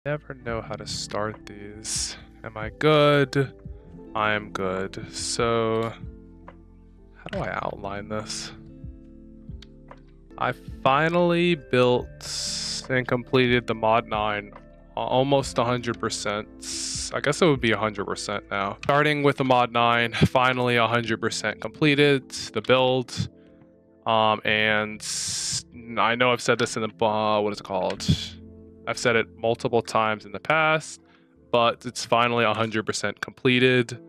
Never know how to start these. Am I good? I am good. So, how do I outline this? I finally built and completed the MOD-9 almost 100%. I guess it would be 100% now. Starting with the MOD-9, finally 100% completed the build. And I know I've said this in the, what is it called? I've said it multiple times in the past, but it's finally 100% completed.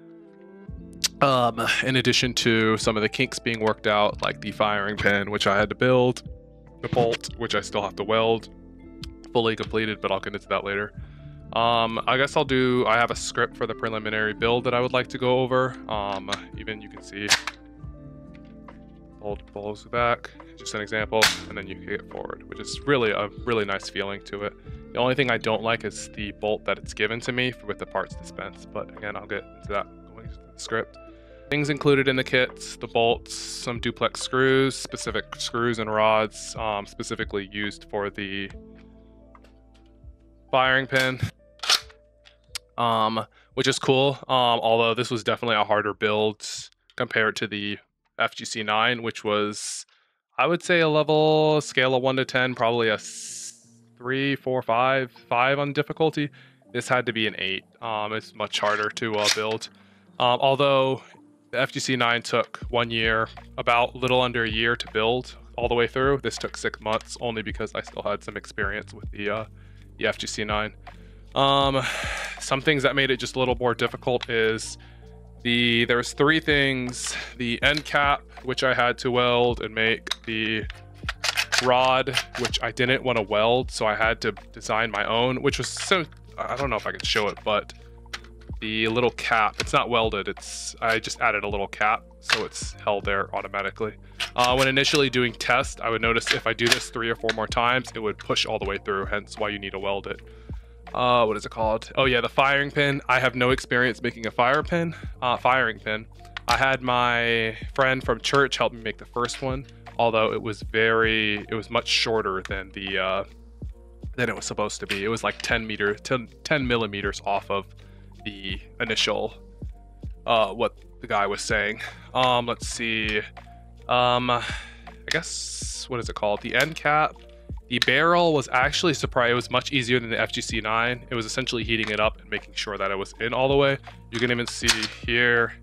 In addition to some of the kinks being worked out, like the firing pin, which I had to build, the bolt, which I still have to weld, fully completed, but I'll get into that later. I guess I have a script for the preliminary build that I would like to go over. Even you can see, bolt pulls back, just an example, and then you can get forward, which is really a really nice feeling to it. The only thing I don't like is the bolt that it's given to me with the parts dispense, but again, I'll get into that going into the script. Things included in the kits: the bolts, some duplex screws, specific screws and rods, specifically used for the firing pin, which is cool. Although this was definitely a harder build compared to the FGC9, which was, I would say, a scale of 1 to 10, probably a 3, 4, 5 on difficulty. This had to be an 8. It's much harder to build. Although the FGC9 took 1 year, about a little under a year to build all the way through. This took 6 months, only because I still had some experience with the FGC9. Some things that made it just a little more difficult is there's 3 things: the end cap, which I had to weld and make, the rod, which I didn't want to weld, so I had to design my own, which was I don't know if I could show it, but the little cap, it's not welded, I just added a little cap so it's held there automatically. When initially doing tests, I would notice if I do this 3 or 4 more times, it would push all the way through, hence why you need to weld it. What is it called? Oh yeah, the firing pin. I have no experience making a firing pin. I had my friend from church help me make the first one, although it was much shorter than than it was supposed to be. It was like 10 millimeters off of the initial what the guy was saying. Let's see. I guess, what is it called? The end cap. The barrel was actually surprised. It was much easier than the FGC9. It was essentially heating it up and making sure that it was in all the way. You can even see here,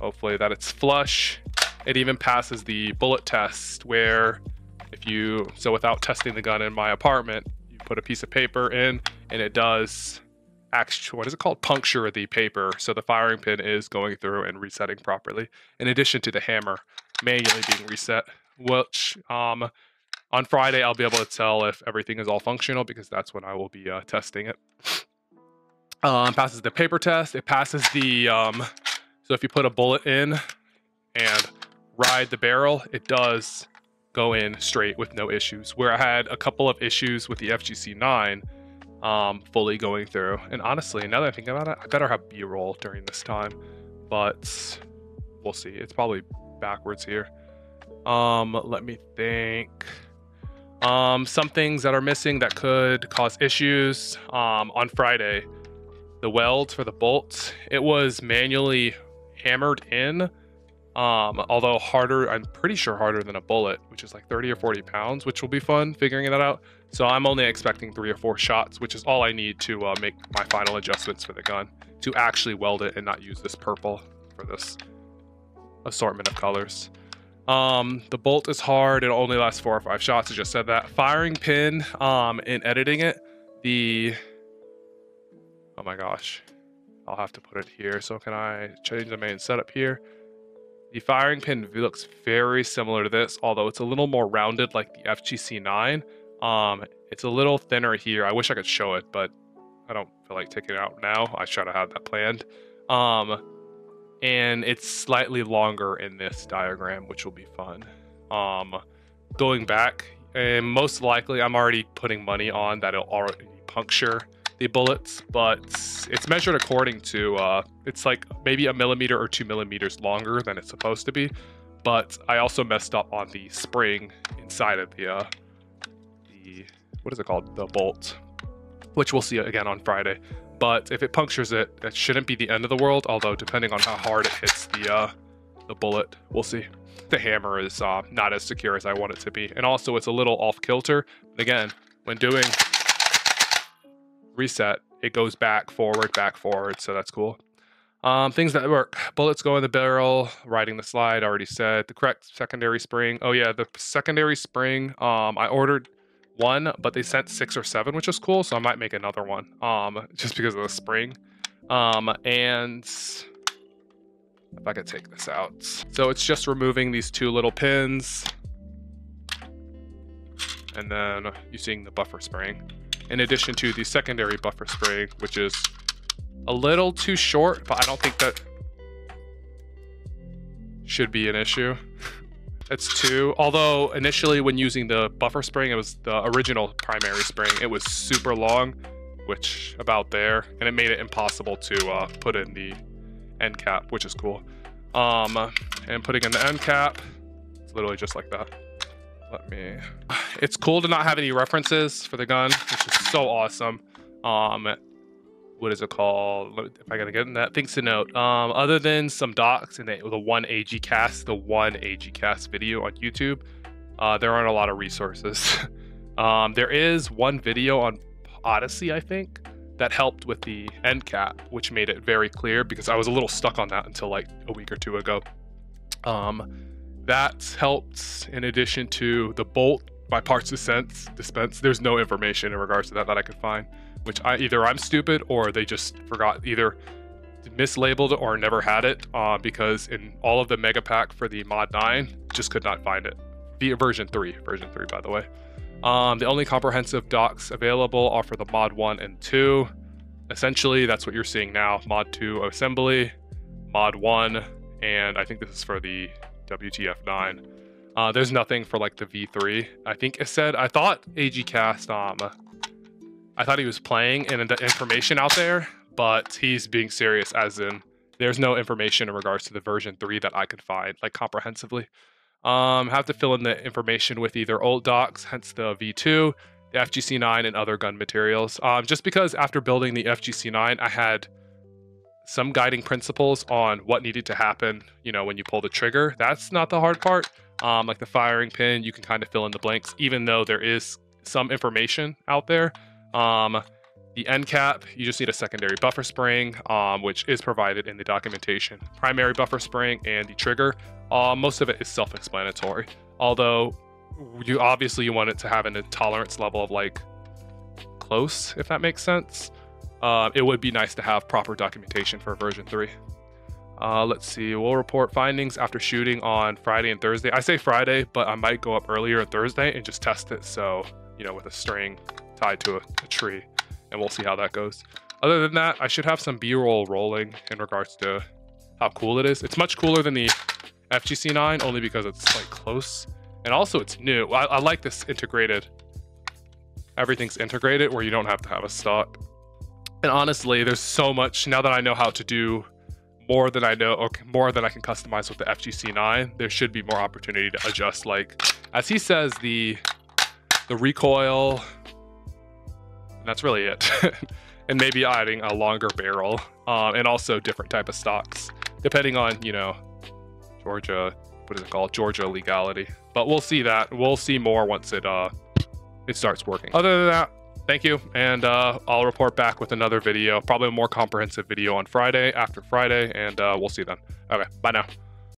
hopefully, that it's flush. It even passes the bullet test, where without testing the gun in my apartment, you put a piece of paper in and it does actually, what is it called? Puncture the paper. So the firing pin is going through and resetting properly, in addition to the hammer manually being reset, which, on Friday, I'll be able to tell if everything is all functional, because that's when I will be testing it. Passes the paper test. It passes the, so if you put a bullet in and ride the barrel, it does go in straight with no issues. Where I had a couple of issues with the FGC9 fully going through. And honestly, now that I think about it, I better have B-roll during this time. But we'll see. It's probably backwards here. Let me think. Some things that are missing that could cause issues. On Friday, the weld for the bolts, it was manually hammered in, although harder, I'm pretty sure harder than a bullet, which is like 30 or 40 pounds, which will be fun figuring that out. So I'm only expecting 3 or 4 shots, which is all I need to make my final adjustments for the gun, to actually weld it and not use this purple for this assortment of colors. The bolt is hard. It only lasts 4 or 5 shots. I just said that. Firing pin, in editing it, oh my gosh, I'll have to put it here. So can I change the main setup here? The firing pin looks very similar to this, although it's a little more rounded like the FGC9. It's a little thinner here. I wish I could show it, but I don't feel like taking it out now. I should have had that planned. And it's slightly longer in this diagram, which will be fun. Going back, and most likely I'm already putting money on that it'll already puncture the bullets, but it's measured according to, it's like maybe 1 millimeter or 2 millimeters longer than it's supposed to be. But I also messed up on the spring inside of the what is it called? The bolt. which we'll see again on Friday. But if it punctures it, that shouldn't be the end of the world, although depending on how hard it hits the bullet, we'll see. The hammer is not as secure as I want it to be, and also it's a little off kilter. Again, when doing reset, it goes back, forward, so that's cool. Things that work: bullets go in the barrel, riding the slide, already said. The correct secondary spring. Oh yeah, the secondary spring, I ordered one, but they sent 6 or 7, which is cool, so I might make another one, just because of the spring. And if I could take this out. So it's just removing these 2 little pins, and then using the buffer spring, in addition to the secondary buffer spring, which is a little too short, but I don't think that should be an issue. It's 2, although initially when using the buffer spring, it was the original primary spring, it was super long, which about there, and it made it impossible to put in the end cap, which is cool. And putting in the end cap, it's literally just like that. It's cool to not have any references for the gun, which is so awesome. What is it called? If I gotta get in that, things to note. Other than some docs and the one AG cast video on YouTube, there aren't a lot of resources. There is one video on Odyssey, I think, that helped with the end cap, which made it very clear, because I was a little stuck on that until like a week or 2 ago. That helped, in addition to the bolt by parts dispense. There's no information in regards to that I could find, which either I'm stupid or they just forgot, either mislabeled or never had it, because in all of the mega pack for the MOD-9, just could not find it. Version 3 by the way. The only comprehensive docs available are for the mod 1 and 2. Essentially, that's what you're seeing now. Mod 2 assembly, mod 1, and I think this is for the WTF9. There's nothing for like the V3. I think it said, I thought AGCast, I thought he was playing and the information out there, but he's being serious, as in there's no information in regards to the version 3 that I could find, like comprehensively. Have to fill in the information with either old docs, hence the V2, the FGC9, and other gun materials. Just because after building the FGC9, I had some guiding principles on what needed to happen, you know, when you pull the trigger. That's not the hard part. Like the firing pin, you can kind of fill in the blanks, even though there is some information out there. The end cap, you just need a secondary buffer spring, which is provided in the documentation. Primary buffer spring and the trigger, most of it is self-explanatory. Although you obviously want it to have a tolerance level of like close, if that makes sense. It would be nice to have proper documentation for version 3. Let's see, we'll report findings after shooting on Friday and Thursday. I say Friday, but I might go up earlier on Thursday and just test it. So, you know, with a string tied to a tree, and we'll see how that goes. Other than that, I should have some B-roll rolling in regards to how cool it is. It's much cooler than the FGC9, only because it's like close. And also it's new. I like this integrated. Everything's integrated where you don't have to have a stock. And honestly, there's so much, now that I know how to do more than I know, or more than I can customize with the FGC9, there should be more opportunity to adjust, like, as he says, the recoil, and that's really it. And maybe adding a longer barrel, and also different type of stocks, depending on, you know, Georgia, what is it called? Georgia legality. But we'll see that. We'll see more once it starts working. Other than that, thank you, and I'll report back with another video, probably a more comprehensive video on Friday, after Friday, and we'll see then. Okay, bye now.